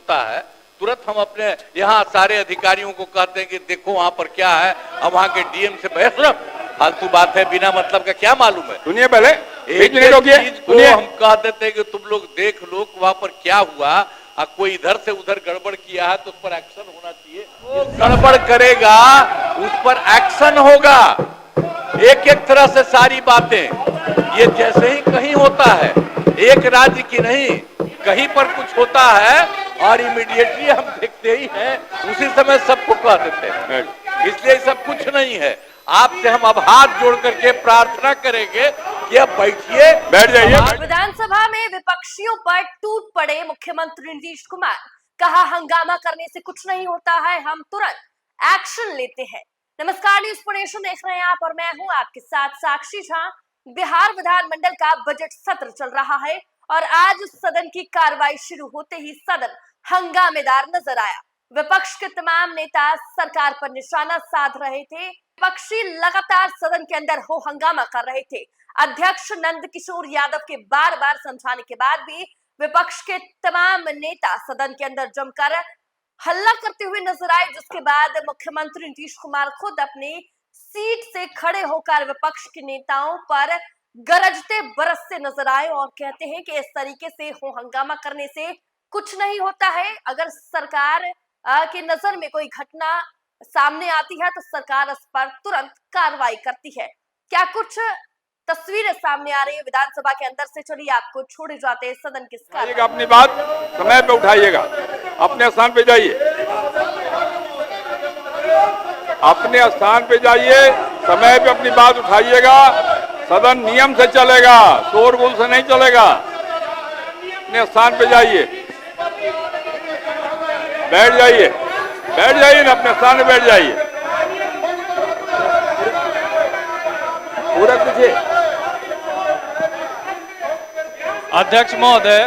होता है तुरंत हम अपने यहाँ सारे अधिकारियों को कहते हैं कि देखो वहां पर क्या है, अब वहां के डीएम से बहस। फालतू बात है, बिना मतलब का क्या मालूम है। सुनिए पहले एक चीज को हम कह देते हैं कि तुम लोग देख लो वहां पर क्या हुआ, कोई इधर से उधर गड़बड़ किया है तो उस पर एक्शन होना चाहिए। गड़बड़ करेगा उस पर एक्शन होगा। एक एक तरह से सारी बातें ये जैसे ही कहीं होता है, एक राज्य की नहीं, कहीं पर कुछ होता है और इमीडिएटली हम देखते ही हैं, उसी समय सबको कह देते हैं। इसलिए सब कुछ नहीं है। आपसे हम अब हाथ जोड़ करके प्रार्थना करेंगे कि अब बैठिए, बैठ जाइए। विधानसभा में विपक्षियों पर टूट पड़े मुख्यमंत्री नीतीश कुमार। कहा हंगामा करने से कुछ नहीं होता है, हम तुरंत एक्शन लेते हैं। नमस्कार, न्यूज़ फॉर नेशन देख रहे हैं आप और मैं हूं आपके साथ साक्षी झा। बिहार विधानमंडल का बजट सत्र चल रहा है और आज सदन की कार्रवाई शुरू होते ही सदन हंगामेदार नजर आया। विपक्ष के तमाम नेता सरकार पर निशाना साध रहे थे। विपक्षी लगातार सदन के अंदर हो हंगामा कर रहे थे। अध्यक्ष नंद किशोर यादव के बार बार समझाने के बाद भी विपक्ष के तमाम नेता सदन के अंदर जमकर हल्ला करते हुए नजर आए, जिसके बाद मुख्यमंत्री नीतीश कुमार खुद अपनी सीट से खड़े होकर विपक्ष के नेताओं पर गरजते बरसते नजर आए और कहते हैं कि इस तरीके से हो हंगामा करने से कुछ नहीं होता है। अगर सरकार की नजर में कोई घटना सामने आती है तो सरकार इस पर तुरंत कार्रवाई करती है। क्या कुछ तस्वीरें सामने आ रही है विधानसभा के अंदर से, चलिए आपको छोड़े जाते हैं सदन की कार्रवाई। अपनी बात समय पे उठाइएगा, अपने स्थान पे जाइए, अपने स्थान पे जाइए, समय पे अपनी बात उठाइएगा। सदन नियम से चलेगा, शोरगुल से नहीं चलेगा। अपने स्थान पे जाइए, बैठ जाइए, बैठ जाइए ना, अपने स्थान पे बैठ जाइए। पूरा पीछे। अध्यक्ष महोदय,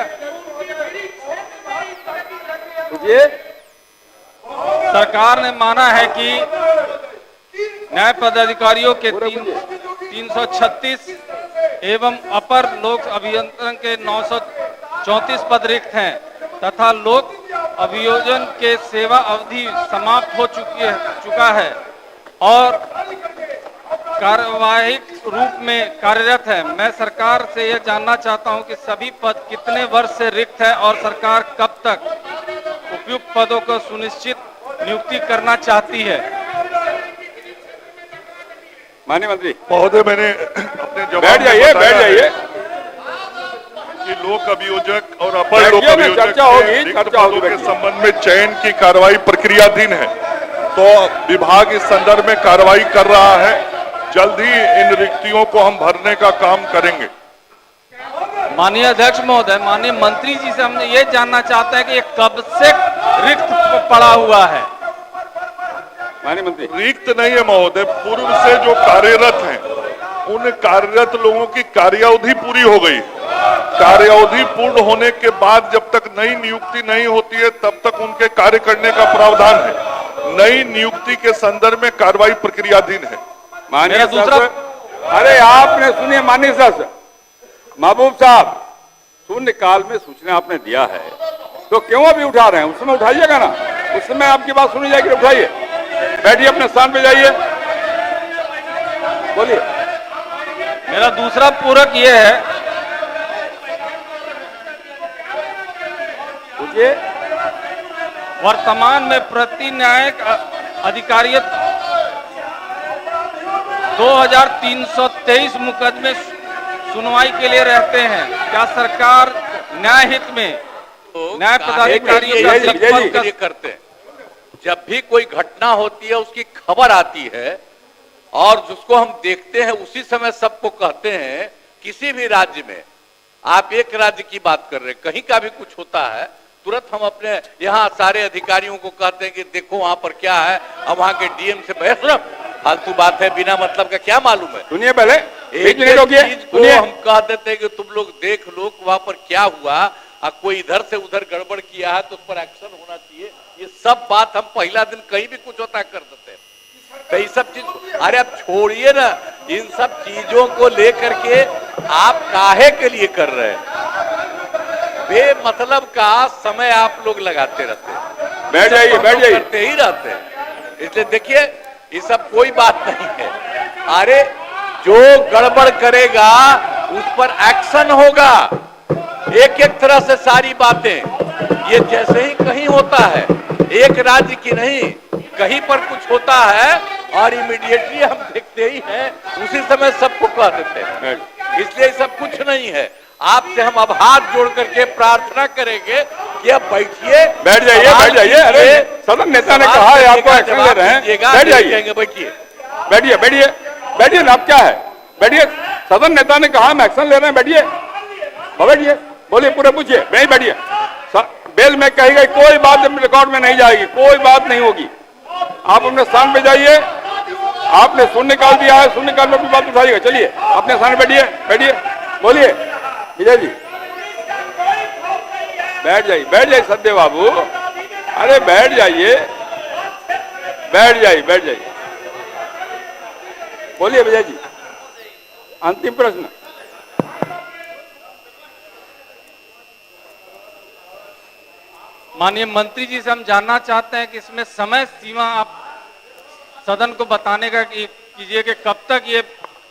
सरकार ने माना है कि न्याय पदाधिकारियों के 336 एवं अपर लोक अभियंत्रण के 934 पद रिक्त हैं तथा लोक अभियोजन के सेवा अवधि समाप्त हो चुका है और कार्यवाहिक रूप में कार्यरत है। मैं सरकार से यह जानना चाहता हूं कि सभी पद कितने वर्ष से रिक्त है और सरकार कब तक उपयुक्त पदों को सुनिश्चित नियुक्ति करना चाहती है। माननीय मंत्री महोदय, मैंने अपने जवाब बैठ जाइए, बैठ जाइए कि लोक अभियोजक और अपर लोक अभियोजक के संबंध में चयन की कार्रवाई प्रक्रियाधीन है, तो विभाग इस संदर्भ में कार्रवाई कर रहा है। जल्द ही इन रिक्तियों को हम भरने का काम करेंगे। माननीय अध्यक्ष महोदय, माननीय मंत्री जी से हमने ये जानना चाहते हैं कि ये कब से रिक्त पड़ा हुआ है। माननीय मंत्री, रिक्त नहीं है महोदय, पूर्व से जो कार्यरत हैं उन कार्यरत लोगों की कार्यावधि पूरी हो गई। कार्यावधि पूर्ण होने के बाद जब तक नई नियुक्ति नहीं होती है तब तक उनके कार्य करने का प्रावधान है। नई नियुक्ति के संदर्भ में कार्रवाई प्रक्रियाधीन है। माननीय दूसरा, अरे आपने सुनिए माननीय सर, महबूब साहब, शून्य काल में सूचना आपने दिया है तो क्यों अभी उठा रहे हैं? उस समय उठाइएगा ना, उस समय आपकी बात सुनी जाएगी, उठाइए, बैठिए, अपने स्थान पे जाइए, बोलिए। मेरा दूसरा पूरक ये है, पूछिए। वर्तमान में प्रति न्यायिक अधिकारी 2323 मुकदमे सुनवाई के लिए रहते हैं। क्या सरकार न्याय हित में न्याय पदाधिकारियों का करते हैं? जब भी कोई घटना होती है उसकी खबर आती है और जिसको हम देखते हैं उसी समय सबको कहते हैं। किसी भी राज्य में, आप एक राज्य की बात कर रहे हैं, कहीं का भी कुछ होता है तुरंत हम अपने यहाँ सारे अधिकारियों को कहते हैं कि देखो वहां पर क्या है, अब वहां के डीएम से बहस। फालतू बात है, बिना मतलब का क्या मालूम है। सुनिए पहले, एक चीज को हम कह देते हैं कि तुम लोग देख लो वहां पर क्या हुआ, कोई इधर से उधर गड़बड़ किया है तो उस पर एक्शन होना चाहिए। ये सब बात हम पहला दिन कहीं भी कुछ होता कर देते हैं। तो ये सब चीज, अरे अब छोड़िए ना, इन सब चीजों को लेकर के आप काहे के लिए कर रहे हैं? बेमतलब का समय आप लोग लगाते रहते हैं, बैठ जाइए, बैठ जाइए। करते ही रहते हैं। इसलिए देखिए, ये सब कोई बात नहीं है। अरे जो गड़बड़ करेगा उस पर एक्शन होगा, एक एक तरह से सारी बातें। ये जैसे ही कहीं होता है, एक राज्य की नहीं, कहीं पर कुछ होता है और इमीडिएटली हम देखते ही हैं, उसी समय सबको कह देते हैं। इसलिए सब कुछ नहीं है। आपसे हम अब हाथ जोड़ करके प्रार्थना करेंगे कि अब बैठिए, बैठ जाइए, बैठ जाइए। अरे सदन नेता ने कहा है आपको एक्शन ले रहे हैं, बैठ जाइए, बैठिए, बैठिए, बैठिए, बैठिए ना, आप क्या है, बैठिए। सदन नेता ने कहा हम एक्शन ले रहे हैं, बैठिए, बैठिए, बोलिए, पूरे पूछिए, नहीं बैठिए। बेल में कही गई कोई बात रिकॉर्ड में नहीं जाएगी, कोई बात नहीं होगी। आप अपने स्थान पे जाइए, आपने शून्य काल दिया है, शून्य काल में भी बात उठाइएगा। चलिए अपने स्थान पे बैठिए, बैठिए, बोलिए विजय जी, बैठ जाइए, बैठ जाइए सत्य बाबू, अरे बैठ जाइए, बैठ जाइए, बैठ जाइए, बोलिए विजय जी। अंतिम प्रश्न। माननीय मंत्री जी से हम जानना चाहते हैं कि इसमें समय सीमा आप सदन को बताने का कीजिए कि कब तक ये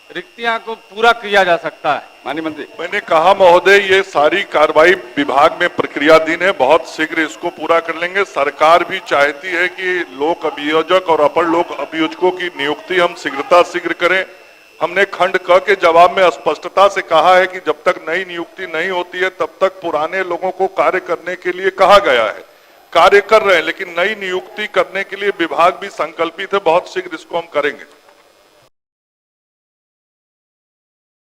रिक्तियां को पूरा किया जा सकता है। माननीय मंत्री, मैंने कहा महोदय, ये सारी कार्रवाई विभाग में प्रक्रियाधीन है, बहुत शीघ्र इसको पूरा कर लेंगे। सरकार भी चाहती है कि लोक अभियोजक और अपर लोक अभियोजकों की नियुक्ति हम शीघ्र करें। हमने खंड क के जवाब में स्पष्टता से कहा है कि जब तक नई नियुक्ति नहीं होती है तब तक पुराने लोगों को कार्य करने के लिए कहा गया है। कार्य कर रहे हैं, लेकिन नई नियुक्ति करने के लिए विभाग भी संकल्पित है, बहुत शीघ्र इसको हम करेंगे।